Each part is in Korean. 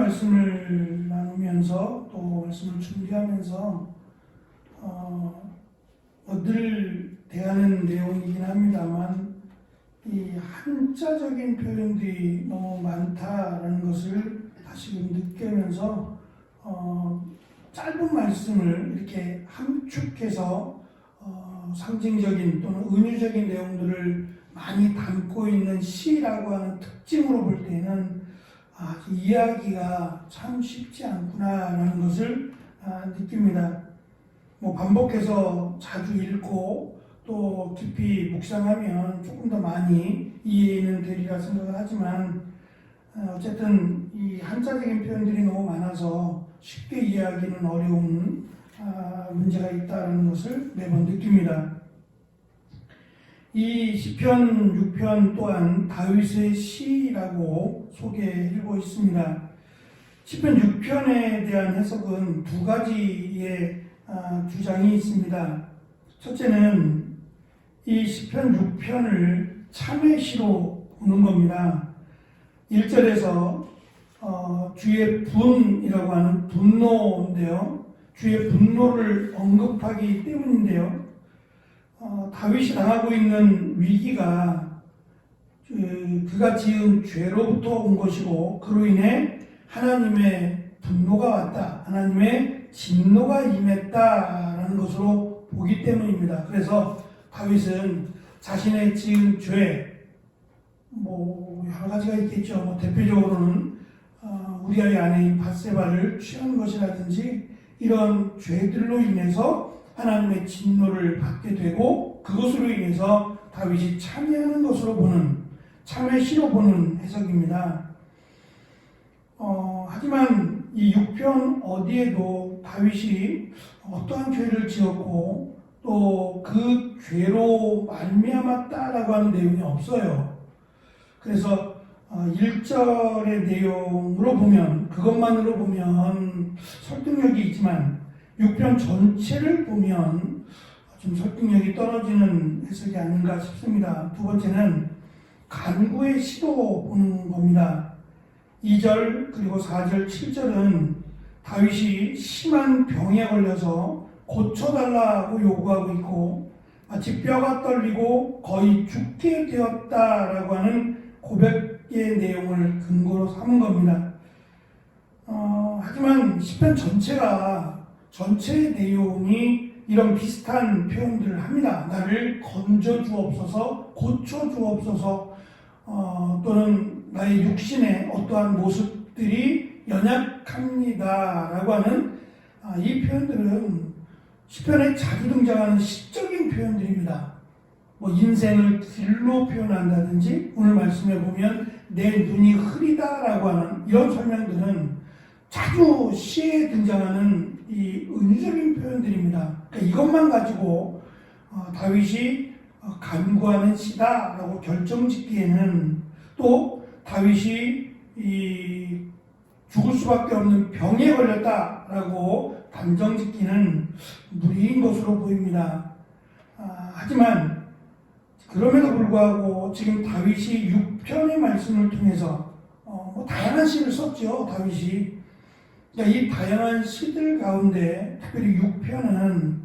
말씀을 나누면서 또 말씀을 준비하면서 늘 대하는 내용이긴 합니다만 이 한자적인 표현들이 너무 많다라는 것을 다시금 느끼면서 짧은 말씀을 이렇게 함축해서 상징적인 또는 은유적인 내용들을 많이 담고 있는 시라고 하는 특징으로 볼 때는 이해하기가 참 쉽지 않구나라는 것을 느낍니다. 반복해서 자주 읽고 또 깊이 묵상하면 조금 더 많이 이해는 되리라 생각을 하지만 어쨌든 이 한자적인 표현들이 너무 많아서 쉽게 이해하기는 어려운 문제가 있다는 것을 매번 느낍니다. 이 시편 6편 또한 다윗의 시라고 소개하고 있습니다. 시편 6편에 대한 해석은 두 가지의 주장이 있습니다. 첫째는 이 시편 6편을 참회시로 보는 겁니다. 1절에서 주의 분이라고 하는 분노인데요. 주의 분노를 언급하기 때문인데요. 다윗이 당하고 있는 위기가 그가 지은 죄로부터 온 것이고 그로 인해 하나님의 분노가 왔다. 하나님의 진노가 임했다라는 것으로 보기 때문입니다. 그래서 다윗은 자신의 지은 죄, 여러 가지가 있겠죠. 대표적으로는 우리아의 아내인 밧세바를 취한 것이라든지 이런 죄들로 인해서 하나님의 진노를 받게 되고 그것으로 인해서 다윗이 참회하는 것으로 보는 참회시로 보는 해석입니다. 하지만 이 6편 어디에도 다윗이 어떠한 죄를 지었고 또 그 죄로 말미암았다라고 하는 내용이 없어요. 그래서 1절의 내용으로 보면 그것만으로 보면 설득력이 있지만 6편 전체를 보면 좀 설득력이 떨어지는 해석이 아닌가 싶습니다. 두 번째는 간구의 시로 보는 겁니다. 2절 그리고 4절 7절은 다윗이 심한 병에 걸려서 고쳐달라고 요구하고 있고 마치 뼈가 떨리고 거의 죽게 되었다라고 하는 고백의 내용을 근거로 삼은 겁니다. 하지만 시편 전체의 내용이 이런 비슷한 표현들을 합니다. 나를 건져 주옵소서, 고쳐 주옵소서, 또는 나의 육신의 어떠한 모습들이 연약합니다라고 하는 이 표현들은 시편에 자주 등장하는 시적인 표현들입니다. 인생을 길로 표현한다든지 오늘 말씀에 보면 내 눈이 흐리다라고 하는 이런 설명들은 자주 시에 등장하는 이 은유적인 표현들입니다. 그러니까 이것만 가지고 다윗이 간구하는 시다라고 결정짓기에는 또 다윗이 이 죽을 수밖에 없는 병에 걸렸다라고 단정짓기는 무리인 것으로 보입니다. 하지만 그럼에도 불구하고 지금 다윗이 6편의 말씀을 통해서 다양한 시를 썼죠. 다윗이. 이 다양한 시들 가운데 특별히 6편은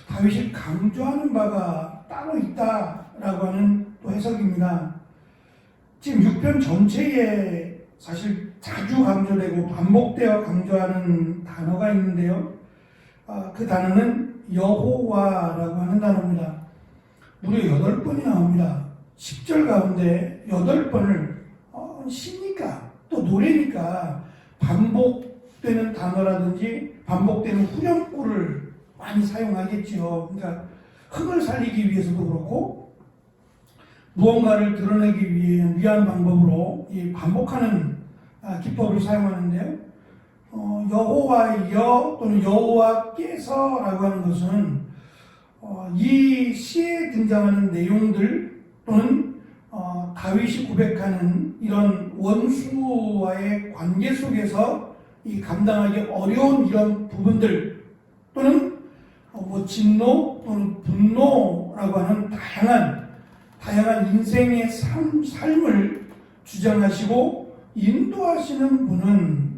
다윗이 강조하는 바가 따로 있다라고 하는 또 해석입니다. 지금 6편 전체에 사실 자주 강조되고 반복되어 강조하는 단어가 있는데요. 그 단어는 여호와라고 하는 단어입니다. 무려 8번이 나옵니다. 10절 가운데 8번을 시니까 또 노래니까 반복되는 단어라든지 반복되는 후렴구를 많이 사용하겠지요. 그러니까 흥을 살리기 위해서도 그렇고 무언가를 드러내기 위한 방법으로 이 반복하는 기법을 사용하는데요. 여호와여 또는 여호와께서라고 하는 것은 이 시에 등장하는 내용들 또는 다윗이 고백하는 이런 원수와의 관계 속에서 이 감당하기 어려운 이런 부분들 또는 진노 또는 분노라고 하는 다양한 인생의 삶을 주장하시고 인도하시는 분은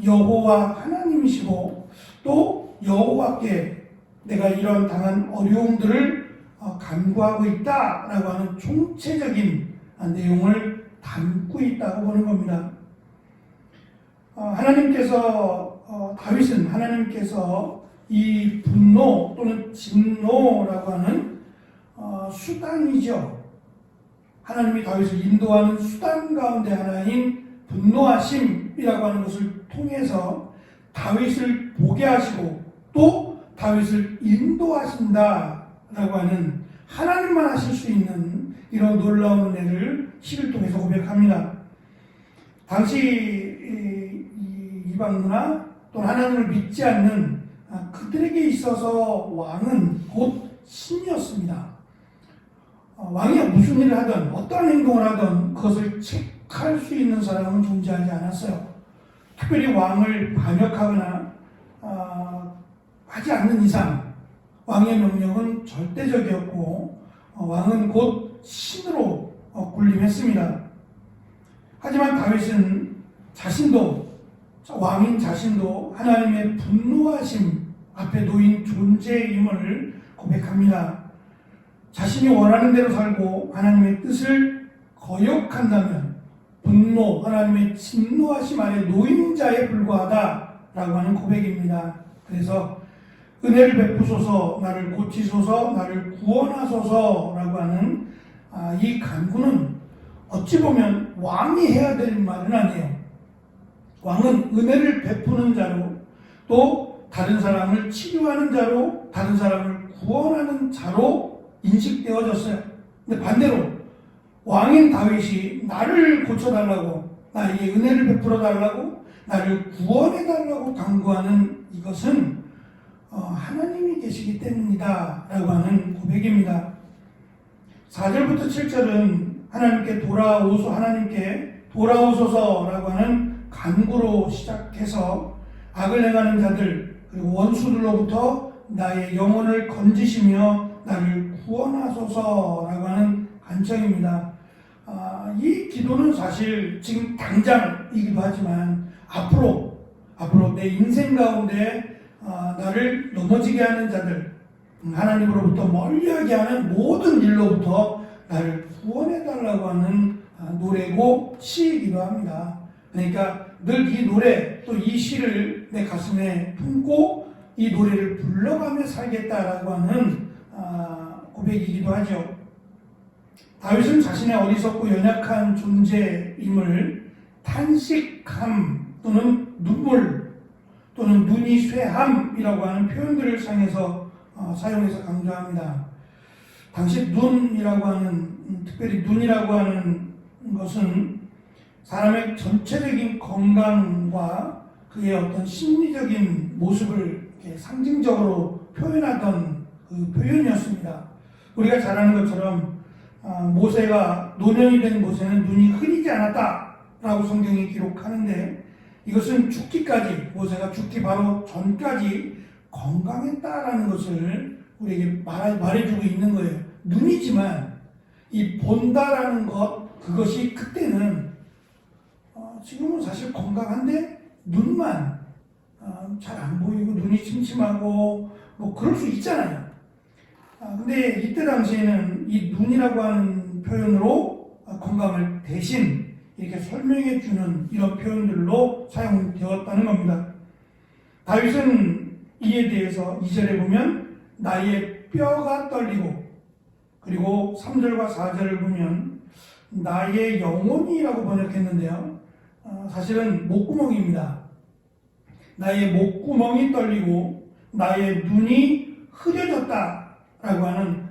여호와 하나님이시고 또 여호와께 내가 이런 당한 어려움들을 간구하고 있다라고 하는 총체적인 내용을 담고 있다고 보는 겁니다. 다윗은 하나님께서 이 분노 또는 진노라고 하는 수단이죠. 하나님이 다윗을 인도하는 수단 가운데 하나인 분노하심이라고 하는 것을 통해서 다윗을 보게 하시고 또 다윗을 인도하신다라고 하는 하나님만 하실 수 있는 이런 놀라운 은혜를 시를 통해서 고백합니다. 당시 이방 문화 또는 하나님을 믿지 않는 그들에게 있어서 왕은 곧 신이었습니다. 왕이 무슨 일을 하든 어떤 행동을 하든 그것을 체크할 수 있는 사람은 존재하지 않았어요. 특별히 왕을 반역하거나 하지 않는 이상 왕의 명령은 절대적이었고 왕은 곧 신으로 군림했습니다. 하지만 다윗은 왕인 자신도 하나님의 분노하심 앞에 놓인 존재임을 고백합니다. 자신이 원하는 대로 살고 하나님의 뜻을 거역한다면 하나님의 진노하심 아래 놓인 자에 불과하다라고 하는 고백입니다. 그래서 은혜를 베푸소서, 나를 고치소서, 나를 구원하소서라고 하는 이 간구는 어찌 보면 왕이 해야 될 말은 아니에요. 왕은 은혜를 베푸는 자로 또 다른 사람을 치료하는 자로 다른 사람을 구원하는 자로 인식되어졌어요. 근데 반대로 왕인 다윗이 나를 고쳐달라고, 나에게 은혜를 베풀어 달라고, 나를 구원해달라고 간구하는 이것은 하나님이 계시기 때문이다 라고 하는 고백입니다. 4절부터 7절은 하나님께 돌아오소서라고 하는 간구로 시작해서 악을 행하는 자들 그리고 원수들로부터 나의 영혼을 건지시며 나를 구원하소서라고 하는 간청입니다. 이 기도는 사실 지금 당장이기도 하지만 앞으로 내 인생 가운데 나를 넘어지게 하는 자들, 하나님으로부터 멀리하게 하는 모든 일로부터 나를 구원해달라고 하는 노래고 시이기도 합니다. 그러니까 늘 이 노래 또 이 시를 내 가슴에 품고 이 노래를 불러가며 살겠다라고 하는 고백이기도 하죠. 다윗은 자신의 어리석고 연약한 존재임을 탄식함 또는 눈물 또는 눈이 쇠함이라고 하는 표현들을 사용해서 강조합니다. 당시 특별히 눈이라고 하는 것은 사람의 전체적인 건강과 그의 어떤 심리적인 모습을 이렇게 상징적으로 표현하던 그 표현이었습니다. 우리가 잘 아는 것처럼 노년이 된 모세는 눈이 흐리지 않았다라고 성경이 기록하는데 이것은 모세가 죽기 바로 전까지 건강했다라는 것을 우리에게 말해주고 있는 거예요. 눈이지만 이 본다라는 그것이 그때는 지금은 사실 건강한데 눈만 잘 안 보이고 눈이 침침하고 그럴 수 있잖아요. 근데 이때 당시에는 이 눈이라고 하는 표현으로 건강을 대신 이렇게 설명해 주는 이런 표현들로 사용되었다는 겁니다. 다윗은 이에 대해서 2절에 보면 나의 뼈가 떨리고 그리고 3절과 4절을 보면 나의 영혼이라고 번역했는데요. 사실은 목구멍입니다. 나의 목구멍이 떨리고 나의 눈이 흐려졌다라고 하는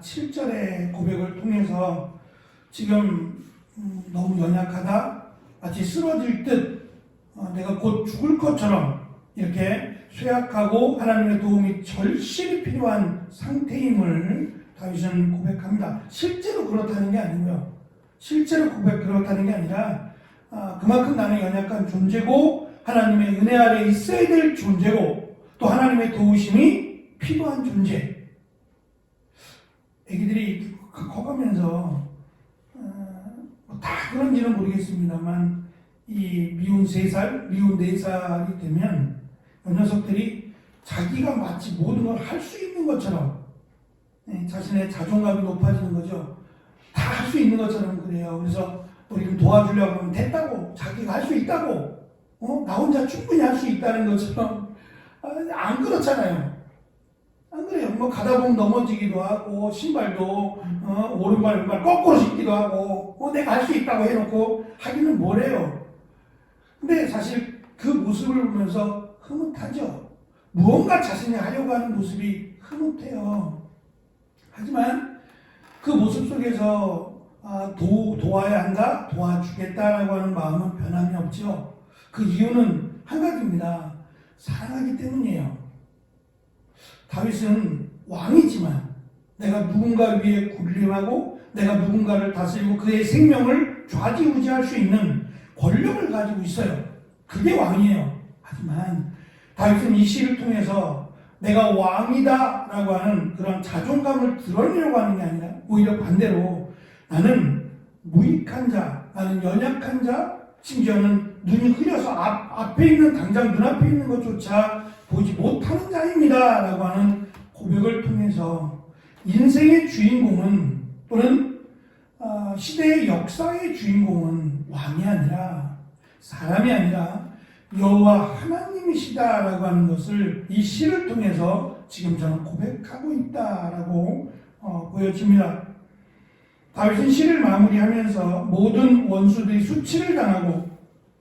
7절의 고백을 통해서 지금 너무 연약하다, 마치 쓰러질 듯 내가 곧 죽을 것처럼 이렇게 쇠약하고 하나님의 도움이 절실히 필요한 상태임을 다윗은 고백합니다. 실제로 그렇다는 게 아니고요. 그렇다는 게 아니라 그만큼 나는 연약한 존재고 하나님의 은혜 아래 있어야 될 존재고 또 하나님의 도우심이 필요한 존재. 애기들이 커가면서 다 그런지는 모르겠습니다만 이 미운 3살, 미운 4살이 되면 이 녀석들이 자기가 마치 모든 걸 할 수 있는 것처럼 자신의 자존감이 높아지는 거죠. 다 할 수 있는 것처럼 그래요. 그래서 우리를 도와주려고 하면 됐다고, 자기가 할 수 있다고, 나 혼자 충분히 할 수 있다는 것처럼 안 그렇잖아요. 안 그래요. 뭐 가다 보면 넘어지기도 하고 신발도 오른발 왼발 거꾸로 신기도 하고 내가 할 수 있다고 해놓고 하기는 뭐래요. 근데 사실 그 모습을 보면서 흐뭇하죠. 무언가 자신이 하려고 하는 모습이 흐뭇해요. 하지만 그 모습 속에서 도와야 한다, 도와주겠다라고 하는 마음은 변함이 없죠. 그 이유는 한 가지입니다. 사랑하기 때문이에요. 다윗은 왕이지만 내가 누군가 위에 군림하고 내가 누군가를 다스리고 그의 생명을 좌지우지할 수 있는 권력을 가지고 있어요. 그게 왕이에요. 하지만 다윗은 이 시를 통해서 내가 왕이다 라고 하는 그런 자존감을 드러내려고 하는 게 아니라 오히려 반대로 나는 무익한 자, 나는 연약한 자, 심지어는 눈이 흐려서 앞에 있는 당장 눈앞에 있는 것조차 보지 못하는 자입니다 라고 하는 고백을 통해서 인생의 주인공은 또는 시대의 역사의 주인공은 왕이 아니라 사람이 아니라 여호와 하나님이시다라고 하는 것을 이 시를 통해서 지금 저는 고백하고 있다라고 보여집니다. 다윗은 시를 마무리하면서 모든 원수들이 수치를 당하고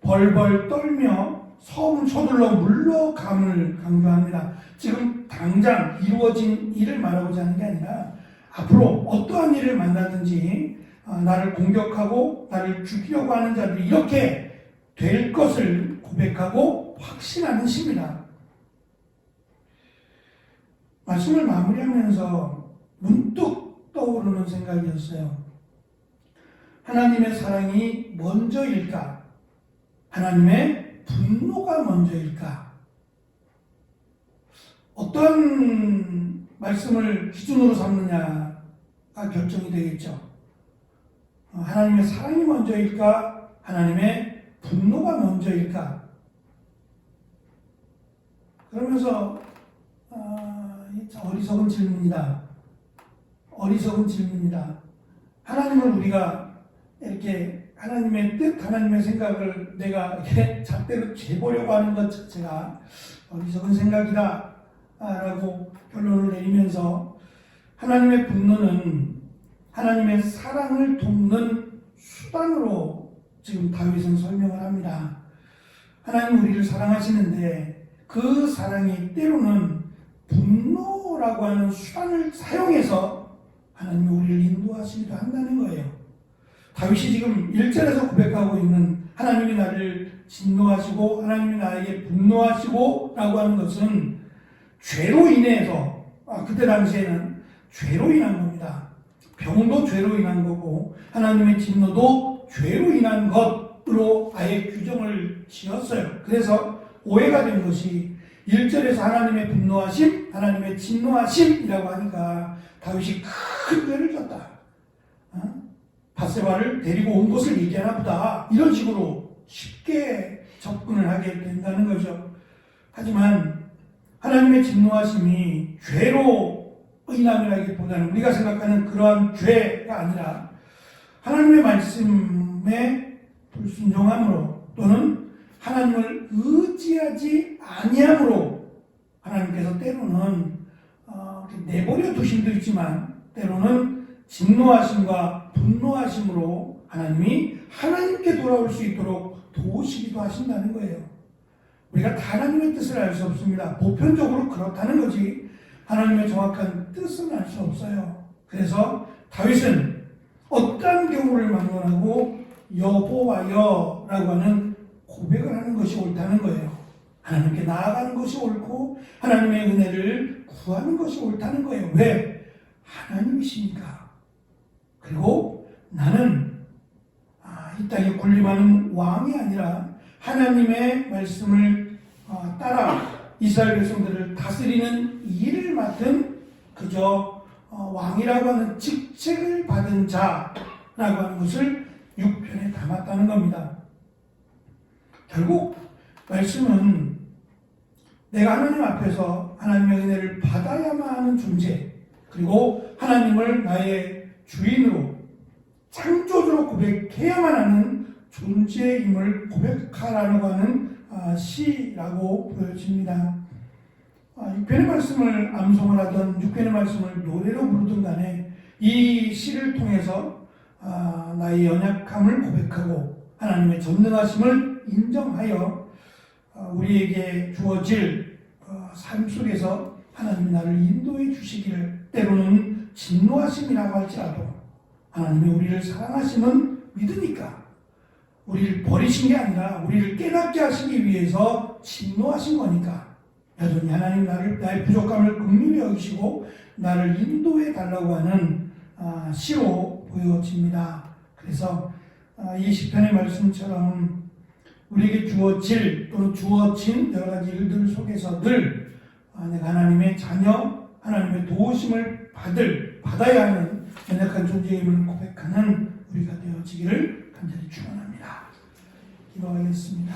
벌벌 떨며 섬을 서둘러 물러감을 강조합니다. 지금 당장 이루어진 일을 말하고자 하는 게 아니라 앞으로 어떠한 일을 만나든지 나를 공격하고 나를 죽이려고 하는 자들이 이렇게 될 것을 고백하고 확신하는 시입니다. 말씀을 마무리하면서 문득 떠오르는 생각이었어요. 하나님의 사랑이 먼저일까? 하나님의 분노가 먼저일까? 어떤 말씀을 기준으로 삼느냐가 결정이 되겠죠. 하나님의 사랑이 먼저일까? 하나님의 분노가 먼저일까? 그러면서 어리석은 질문이다. 어리석은 질문이다. 하나님을 우리가 이렇게 하나님의 뜻, 하나님의 생각을 내가 이렇게 잣대로 재보려고 하는 것 자체가 어리석은 생각이다 라고 결론을 내리면서 하나님의 분노는 하나님의 사랑을 돕는 수단으로 지금 다윗은 설명을 합니다. 하나님 우리를 사랑하시는데 그 사랑이 때로는 분노라고 하는 수단을 사용해서 하나님이 우리를 인도하시기도 한다는 거예요. 다윗이 지금 1절에서 고백하고 있는 하나님이 나를 진노하시고 하나님이 나에게 분노하시고 라고 하는 것은 죄로 인해서 그때 당시에는 죄로 인한 겁니다. 병도 죄로 인한 거고 하나님의 진노도 죄로 인한 것으로 아예 규정을 지었어요. 그래서 오해가 된 것이 1절에서 하나님의 분노하심, 하나님의 진노하심이라고 하니까 다윗이 큰 죄를 졌다. 밧세바를 데리고 온 것을 얘기하나 보다. 이런 식으로 쉽게 접근을 하게 된다는 거죠. 하지만 하나님의 진노하심이 죄로 인함이라기보다는 우리가 생각하는 그러한 죄가 아니라 하나님의 말씀에 불순종함으로 또는 하나님을 의지하지 아니함으로 하나님께서 때로는 내버려 두심도 있지만 때로는 진노하심과 분노하심으로 하나님이 하나님께 돌아올 수 있도록 도우시기도 하신다는 거예요. 우리가 다 하나님의 뜻을 알 수 없습니다. 보편적으로 그렇다는 거지 하나님의 정확한 뜻은 알 수 없어요. 그래서 다윗은 어떠한 경우를 막론하고 여호와여 라고 하는 고백을 하는 것이 옳다는 거예요. 하나님께 나아가는 것이 옳고 하나님의 은혜를 구하는 것이 옳다는 거예요. 왜? 하나님이시니까. 그리고 나는 이 땅에 군림하는 왕이 아니라 하나님의 말씀을 따라 이스라엘 백성들을 다스리는 일을 맡은 그저 왕이라고 하는 직책을 받은 자라고 하는 것을 6편에 담았다는 겁니다. 결국 말씀은 내가 하나님 앞에서 하나님의 은혜를 받아야만 하는 존재, 그리고 하나님을 나의 주인으로 창조주로 고백해야만 하는 존재임을 고백하라고 하는 시라고 보여집니다. 6편의 말씀을 암송을 하던 6편의 말씀을 노래로 부르든 간에 이 시를 통해서 나의 연약함을 고백하고 하나님의 전능하심을 인정하여 우리에게 주어질 삶 속에서 하나님이 나를 인도해 주시기를, 때로는 진노하심이라고 할지라도 하나님이 우리를 사랑하심은 믿으니까 우리를 버리신 게 아니라 우리를 깨닫게 하시기 위해서 진노하신 거니까 여전히 하나님 나의 부족함을 긍휼히 여기시고 나를 인도해 달라고 하는 시로 보여집니다. 그래서 이 시편의 말씀처럼 우리에게 주어질 또는 주어진 여러 가지 일들 속에서 늘 내가 하나님의 자녀, 하나님의 도우심을 받아야 하는 연약한 존재임을 고백하는 우리가 되어지기를 간절히 축원합니다. 기도하겠습니다.